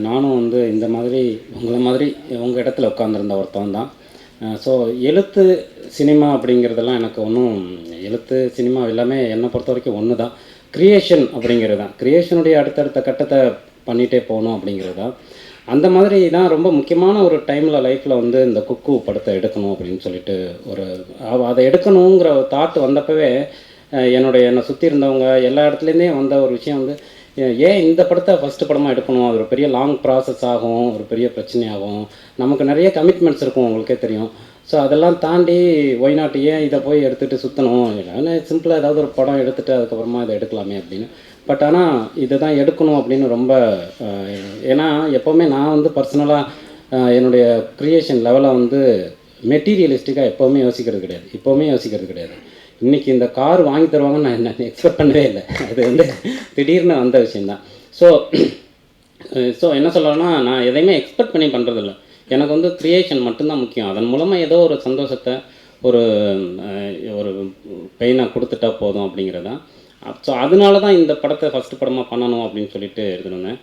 நானும் வந்து இந்த மாதிரி உங்களை மாதிரி உங்கள் இடத்துல உட்காந்துருந்த ஒருத்தவன் தான். ஸோ எழுத்து சினிமா அப்படிங்கிறதெல்லாம் எனக்கு ஒன்றும் எழுத்து சினிமா எல்லாமே என்னை பொறுத்த வரைக்கும் ஒன்று தான். க்ரியேஷன் அப்படிங்கிறது தான், க்ரியேஷனுடைய அடுத்தடுத்த கட்டத்தை பண்ணிகிட்டே போகணும் அப்படிங்கிறது தான். அந்த மாதிரி தான் ரொம்ப முக்கியமான ஒரு டைமில் லைஃப்பில் வந்து இந்த குக்கு படத்தை எடுக்கணும் அப்படின்னு சொல்லிட்டு ஒரு அதை எடுக்கணுங்கிற தாட் வந்தப்பவே என்னை சுற்றி இருந்தவங்க எல்லா இடத்துலேருந்தே வந்த ஒரு விஷயம் வந்து, ஏன் இந்த படத்தை ஃபஸ்ட்டு படமாக எடுக்கணும், அது ஒரு பெரிய லாங் ப்ராசஸ் ஆகும், ஒரு பெரிய பிரச்சனையாகும், நமக்கு நிறைய கமிட்மெண்ட்ஸ் இருக்கும் உங்களுக்கே தெரியும். ஸோ அதெல்லாம் தாண்டி ஒய் நாட் ஏன் இதை போய் எடுத்துகிட்டு சுற்றணும், இல்லைன்னா சிம்பிளாக ஏதாவது ஒரு படம் எடுத்துகிட்டு அதுக்கப்புறமா இதை எடுக்கலாமே அப்படின்னு. பட் ஆனால் இதை தான் எடுக்கணும் அப்படின்னு ரொம்ப ஏன்னா எப்போவுமே நான் வந்து பர்சனலாக என்னுடைய க்ரியேஷன் லெவலை வந்து மெட்டீரியலிஸ்டிக்காக எப்போவுமே யோசிக்கிறது கிடையாது. இன்றைக்கி இந்த கார் வாங்கி தருவாங்கன்னு நான் என்ன எக்ஸ்பெக்ட் பண்ணவே இல்லை. அது வந்து திடீர்னு வந்த விஷயந்தான். ஸோ என்ன சொல்லணும்னா, நான் எதையுமே எக்ஸ்பெக்ட் பண்ணி பண்ணுறதில்ல. எனக்கு வந்து க்ரியேஷன் மட்டும்தான் முக்கியம். அதன் மூலமாக ஏதோ ஒரு சந்தோஷத்தை, ஒரு ஒரு பெயினை கொடுத்துட்டா போதும் அப்படிங்கிறது தான். ஸோ அதனால தான் இந்த படத்தை ஃபஸ்ட்டு படமாக பண்ணணும் அப்படின்னு சொல்லிட்டு எடுத்துருந்தேன்.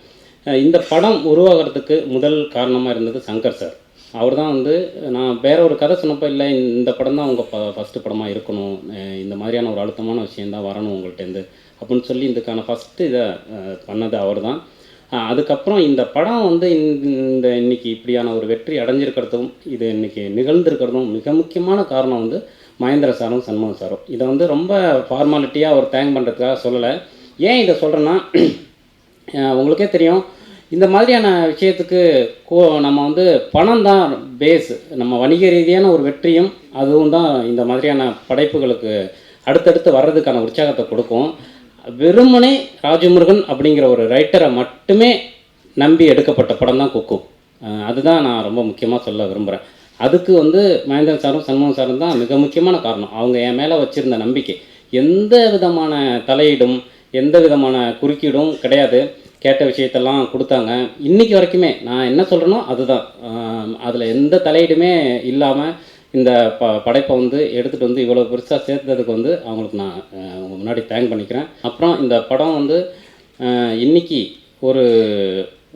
இந்த படம் உருவாகிறதுக்கு முதல் காரணமாக இருந்தது சங்கர் சார். அவர் தான் வந்து நான் வேற ஒரு கதை சொன்னப்போ, இல்லை இந்த படம் தான் உங்கள் ஃபஸ்ட்டு படமாக இருக்கணும், இந்த மாதிரியான ஒரு அழுத்தமான விஷயந்தான் வரணும் உங்கள்கிட்டேருந்து அப்படின்னு சொல்லி இதுக்கான ஃபஸ்ட்டு இதை பண்ணது அவர் தான். அதுக்கப்புறம் இந்த படம் வந்து இந்த இன்றைக்கி இப்படியான ஒரு வெற்றி அடைஞ்சிருக்கிறதும் இது இன்றைக்கி நிகழ்ந்திருக்கிறதும் மிக முக்கியமான காரணம் வந்து மகேந்திர சாரும் சண்முகம் சாரும். இதை வந்து ரொம்ப ஃபார்மாலிட்டியாக ஒரு தேங்க் பண்ணுறதுக்காக சொல்லலை. ஏன் இதை சொல்கிறேன்னா, உங்களுக்கே தெரியும் இந்த மாதிரியான விஷயத்துக்கு நம்ம வந்து பணம் தான் பேஸ். நம்ம வணிக ரீதியான ஒரு வெற்றியும் அதுவும் தான் இந்த மாதிரியான படைப்புகளுக்கு அடுத்தடுத்து வர்றதுக்கான உற்சாகத்தை கொடுக்கும். வெறுமனே ராஜமுருகன் அப்படிங்கிற ஒரு ரைட்டரை மட்டுமே நம்பி எடுக்கப்பட்ட படம் தான் குக்கு. அதுதான் நான் ரொம்ப முக்கியமாக சொல்ல விரும்புகிறேன். அதுக்கு வந்து மகேந்திரன் சாரும் சண்முகம் சாரும் தான் மிக முக்கியமான காரணம். அவங்க என் மேலே வச்சுருந்த நம்பிக்கை, எந்த விதமான தலையீடும் எந்த விதமான குறுக்கீடும் கிடையாது. கேட்ட விஷயத்தெல்லாம் கொடுத்தாங்க. இன்றைக்கி வரைக்குமே நான் என்ன சொல்கிறேனோ அதுதான். அதில் எந்த தலையீடுமே இல்லாமல் இந்த படைப்பை வந்து எடுத்துகிட்டு வந்து இவ்வளோ பெருசாக சேர்த்ததுக்கு வந்து அவங்களுக்கு நான் உங்கள் முன்னாடி தேங்க் பண்ணிக்கிறேன். அப்புறம் இந்த படம் வந்து இன்றைக்கி ஒரு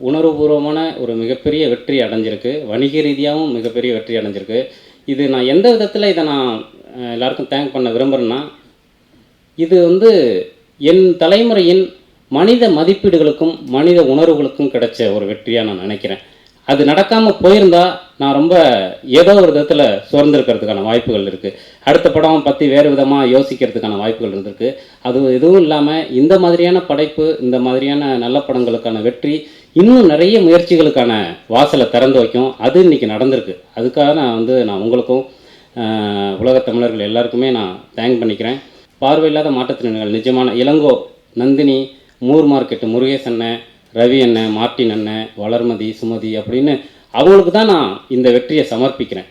உணர்வுபூர்வமான ஒரு மிகப்பெரிய வெற்றி அடைஞ்சிருக்கு, வணிக ரீதியாகவும் மிகப்பெரிய வெற்றி அடைஞ்சிருக்கு. இது நான் எந்த விதத்தில் இதை நான் எல்லாருக்கும் தேங்க் பண்ண விரும்புகிறேன்னா, இது வந்து என் தலைமுறையின் மனித மதிப்பீடுகளுக்கும் மனித உணர்வுகளுக்கும் கிடைச்ச ஒரு வெற்றியாக நான் நினைக்கிறேன். அது நடக்காமல் போயிருந்தால் நான் ரொம்ப ஏதோ ஒரு விதத்தில் சுரந்திருக்கிறதுக்கான வாய்ப்புகள் இருக்குது. அடுத்த படம் பற்றி வேறு விதமாக யோசிக்கிறதுக்கான வாய்ப்புகள் இருந்திருக்கு. அது எதுவும் இல்லாமல் இந்த மாதிரியான படைப்பு, இந்த மாதிரியான நல்ல படங்களுக்கான வெற்றி இன்னும் நிறைய முயற்சிகளுக்கான வாசலை திறந்து வைக்கும். அது இன்றைக்கி நடந்திருக்கு. அதுக்காக நான் உங்களுக்கும் உலகத் தமிழர்கள் எல்லாருக்குமே நான் தேங்க் பண்ணிக்கிறேன். பார்வையில்லாத மாற்றுத்திறனாளிகள் நிஜமான இளங்கோ, நந்தினி, மூர் மார்க்கெட்டு முருகேஷ் அண்ணன், ரவி அண்ணன், மார்ட்டின் அண்ணன், வளர்மதி, சுமதி அப்படின்னு அவங்களுக்கு தான் நான் இந்த வெற்றியை சமர்ப்பிக்கிறேன்.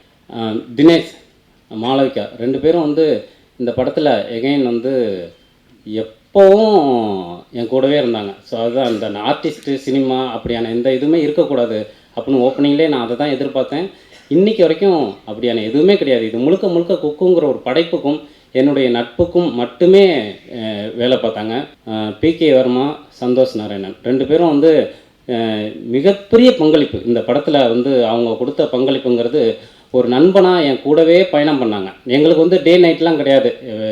தினேஷ், மாளவிகா 2 பேரும் வந்து இந்த படத்தில் எகைன் வந்து எப்போவும் என் கூடவே இருந்தாங்க. ஸோ அதுதான் இந்த ஆர்டிஸ்ட்டு சினிமா அப்படியான எந்த இதுவுமே இருக்கக்கூடாது அப்படின்னு ஓப்பனிங்லேயே நான் அதை தான் எதிர்பார்த்தேன். இன்றைக்கி வரைக்கும் அப்படியான எதுவுமே கிடையாது. இது முழுக்க முழுக்க குக்குங்கிற ஒரு படைப்புக்கும் என்னுடைய நட்புக்கும் மட்டுமே வேலை பார்த்தாங்க. பிகே வர்மா, சந்தோஷ் நாராயணன் 2 பேரும் வந்து மிகப்பெரிய பங்களிப்பு இந்த படத்தில் வந்து அவங்க கொடுத்த பங்களிப்புங்கிறது. ஒரு நண்பனாக என் கூடவே பயணம் பண்ணாங்க. எங்களுக்கு வந்து டே நைட்லாம் கிடையாது,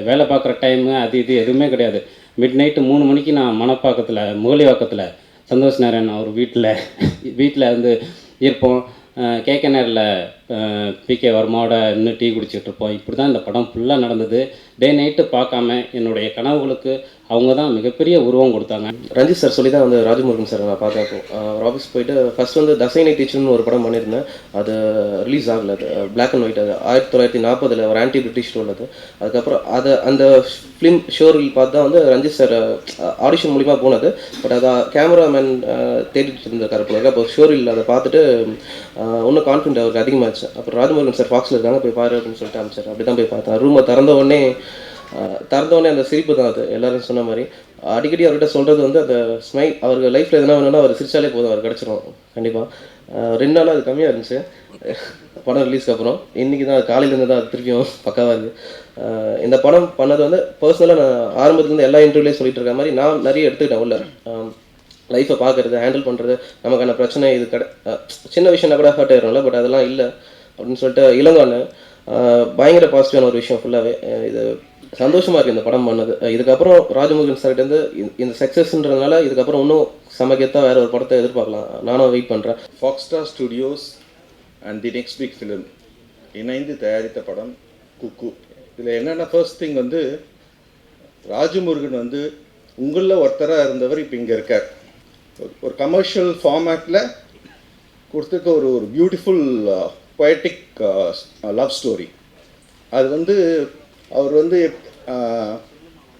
வேலை பார்க்குற டைமு அது இது எதுவுமே கிடையாது. மிட் நைட்டு 3 மணிக்கு நான் மணப்பாக்கத்தில் முகலிவாக்கத்தில் சந்தோஷ் நாராயணன் அவர் வீட்டில் வந்து இருப்போம். கேகே நேரில் பிகே வர்மாவோட இன்னும் டீ குடிச்சிட்டு இருப்போம். இப்படி தான் இந்த படம் ஃபுல்லாக நடந்தது. டே நைட்டு பார்க்காம என்னுடைய கனவுகளுக்கு அவங்க தான் மிகப்பெரிய உருவம் கொடுத்தாங்க. ரஞ்சித் சார் சொல்லி தான் வந்து ராஜமுருகன் சார் நான் பார்த்தேன். அவர் ஆஃபீஸ் போயிட்டு ஃபஸ்ட் வந்து தசைனை டீச்சர்னு ஒரு படம் பண்ணியிருந்தேன். அது ரிலீஸ் ஆகலை. அது பிளாக் அண்ட் ஒயிட். அது 1940 ஒரு ஆன்டி பிரிட்டிஷ் ரோல். அது அதுக்கப்புறம் அந்த ஃபிலிம் ஷோரில் பார்த்து தான் வந்து ரஞ்சித் சார் ஆடிஷன் மூலிமா போனது. பட் அதை கேமராமேன் தேடிட்டு இருந்திருக்காரு போல. அப்போ ஷோரில் அதை பார்த்துட்டு இன்னும் கான்ஃபிடென்ட் அவருக்கு அதிகமாகிடுச்சு. அப்புறம் ராஜமுருகன் சார் ஃபாக்ஸில் இருக்காங்க, போய் பாரு அப்படின்னு சொல்லிட்டு அமைச்சார். அப்படி தான் போய் பார்த்தேன். ரூமை திறந்த உடனே அந்த சிரிப்பு தான். அது எல்லோரும் சொன்ன மாதிரி அடிக்கடி அவர்கிட்ட சொல்கிறது வந்து அந்த ஸ்மைல். அவருக்கு லைஃப்பில் எதுனா வேணும்னா அவர் சிரிச்சாலே போதும், அவர் கிடச்சிரும் கண்டிப்பாக. 2 நாளாக அது கம்மியாக இருந்துச்சு படம் ரிலீஸ்க்கு அப்புறம். இன்றைக்கி தான் காலையிலேருந்து தான் அது திருப்பியும் பக்காவாக இருக்குது. இந்த படம் பண்ணது வந்து பர்சனலாக நான் ஆரம்பத்துலேருந்து எல்லா இன்டர்வியூலேயும் சொல்லிட்டு இருக்க மாதிரி நான் நிறைய எடுத்துக்கிட்டேன் உள்ள. லைஃப்பை பார்க்குறது, ஹேண்டில் பண்ணுறது, நமக்கான பிரச்சனை இது சின்ன விஷயம்னா கூட ஹர்ட் ஆயிரும்ல, பட் அதெல்லாம் இல்லை அப்படின்னு சொல்லிட்டு இளங்கோன்னு பயங்கர பாசிட்டிவான ஒரு விஷயம் ஃபுல்லாகவே. இது சந்தோஷமாக இருக்குது இந்த படம் பண்ணது. இதுக்கப்புறம் ராஜமுருகன் சார்கிட்டேருந்து இந்த சக்ஸஸ்ன்றதுனால இதுக்கப்புறம் இன்னும் சமக்கத்தான் வேறு ஒரு படத்தை எதிர்பார்க்கலாம். நானும் வெயிட் பண்ணுறேன். Fox Star studios and the next big film இணைந்து தயாரித்த படம் குக்கு. இதில் என்னென்ன ஃபர்ஸ்ட் திங் வந்து ராஜமுருகன் வந்து உங்களில் ஒருத்தராக இருந்தவர் இப்போ இங்கே இருக்கார். ஒரு கமர்ஷியல் ஃபார்மேட்டில் கொடுத்துருக்க ஒரு ஒரு பியூட்டிஃபுல் பொயட்டிக் லவ் ஸ்டோரி. அது வந்து அவர் வந்து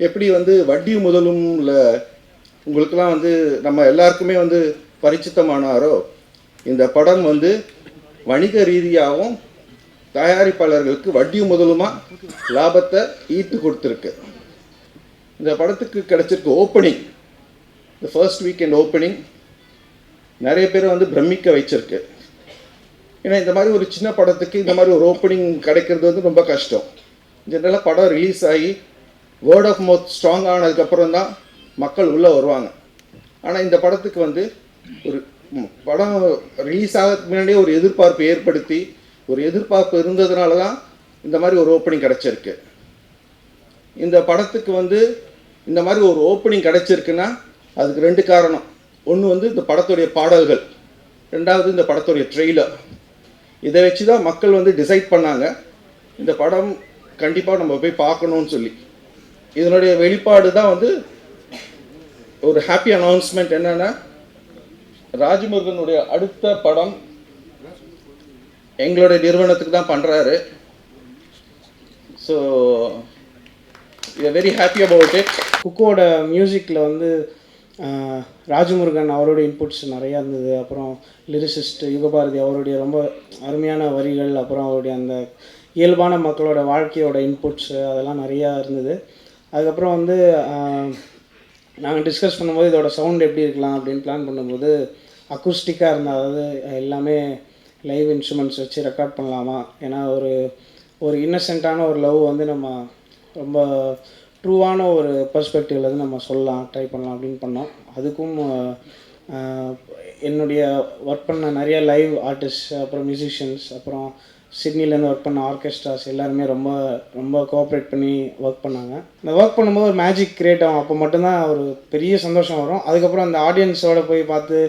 எப்படி வந்து வட்டி முதலும் இல்லை உங்களுக்கெல்லாம் வந்து நம்ம எல்லாருக்குமே வந்து பரிச்சித்தமானாரோ, இந்த படம் வந்து வணிக ரீதியாகவும் தயாரிப்பாளர்களுக்கு வட்டி முதலுமா லாபத்தை ஈட்டு கொடுத்துருக்கு. இந்த படத்துக்கு கிடைச்சிருக்க ஓப்பனிங், இந்த ஃபர்ஸ்ட் வீக்கெண்ட் ஓப்பனிங் நிறைய பேரை வந்து பிரமிக்க வச்சிருக்கு. ஏன்னா இந்த மாதிரி ஒரு சின்ன படத்துக்கு இந்த மாதிரி ஒரு ஓப்பனிங் கிடைக்கிறது வந்து ரொம்ப கஷ்டம். ஜென்ரலாக படம் ரிலீஸ் ஆகி வேர்ட் ஆஃப் மவுத் ஸ்ட்ராங் ஆனதுக்கப்புறம் தான் மக்கள் உள்ளே வருவாங்க. ஆனால் இந்த படத்துக்கு வந்து ஒரு படம் ரிலீஸ் ஆகிறதுக்கு முன்னாடியே ஒரு எதிர்பார்ப்பு ஏற்படுத்தி, ஒரு எதிர்பார்ப்பு இருந்ததுனால தான் இந்த மாதிரி ஒரு ஓப்பனிங் கிடச்சிருக்கு. இந்த படத்துக்கு வந்து இந்த மாதிரி ஒரு ஓப்பனிங் கிடச்சிருக்குன்னா அதுக்கு 2 காரணம். ஒன்று வந்து இந்த படத்துடைய பாடல்கள், 2வது இந்த படத்துடைய ட்ரெய்லர். இதை வச்சு தான் மக்கள் வந்து டிசைட் பண்ணாங்க இந்த படம் கண்டிப்பாக நம்ம போய் பார்க்கணும்னு சொல்லி. இதனுடைய வெளிப்பாடு தான் வந்து ஒரு ஹாப்பி அனௌன்ஸ்மெண்ட். என்னென்னா ராஜமுருகனுடைய அடுத்த படம் எங்களுடைய நிறுவனத்துக்கு தான் பண்ணுறாரு. So we are very happy about it. குக்கோட மியூசிக்கில் வந்து ராஜமுருகன் அவருடைய இன்புட்ஸ் நிறையா இருந்தது. அப்புறம் லிரிசிஸ்ட் யுகபாரதி அவருடைய ரொம்ப அருமையான வரிகள், அப்புறம் அவருடைய அந்த இயல்பான மக்களோட வாழ்க்கையோட இன்புட்ஸு அதெல்லாம் நிறையா இருந்தது. அதுக்கப்புறம் வந்து நாங்கள் டிஸ்கஸ் பண்ணும்போது இதோட சவுண்ட் எப்படி இருக்கலாம் அப்படின்னு பிளான் பண்ணும்போது அக்குஸ்டிக்காக இருந்தால், அதாவது எல்லாமே லைவ் இன்ஸ்ட்ருமெண்ட்ஸ் வச்சு ரெக்கார்ட் பண்ணலாமா, ஏன்னா ஒரு இன்னசென்ட்டான ஒரு லவ் வந்து நம்ம ரொம்ப ட்ரூவான ஒரு பெர்ஸ்பெக்டிவ்லேருந்து நம்ம சொல்லலாம், ட்ரை பண்ணலாம் அப்படின்னு பண்ணோம். அதுக்கும் என்னுடைய ஒர்க் பண்ண நிறைய லைவ் ஆர்டிஸ்ட், அப்புறம் மியூசிஷியன்ஸ், அப்புறம் சிட்னிலேருந்து ஒர்க் பண்ண ஆர்கெஸ்ட்ராஸ் எல்லாருமே ரொம்ப ரொம்ப கோஆப்ரேட் பண்ணி ஒர்க் பண்ணாங்க. இந்த ஒர்க் பண்ணும்போது ஒரு மேஜிக் க்ரியேட் ஆகும். அப்போ மட்டும்தான் ஒரு பெரிய சந்தோஷம் வரும். அதுக்கப்புறம் அந்த ஆடியன்ஸோடு போய் பார்த்து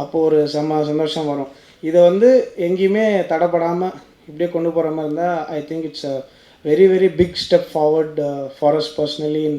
அப்போது ஒரு சந்தோஷம் வரும். இதை வந்து எங்கேயுமே தடைப்படாமல் இப்படியே கொண்டு போகிற மாதிரி இருந்தால் I think it's a very big step forward for us personally in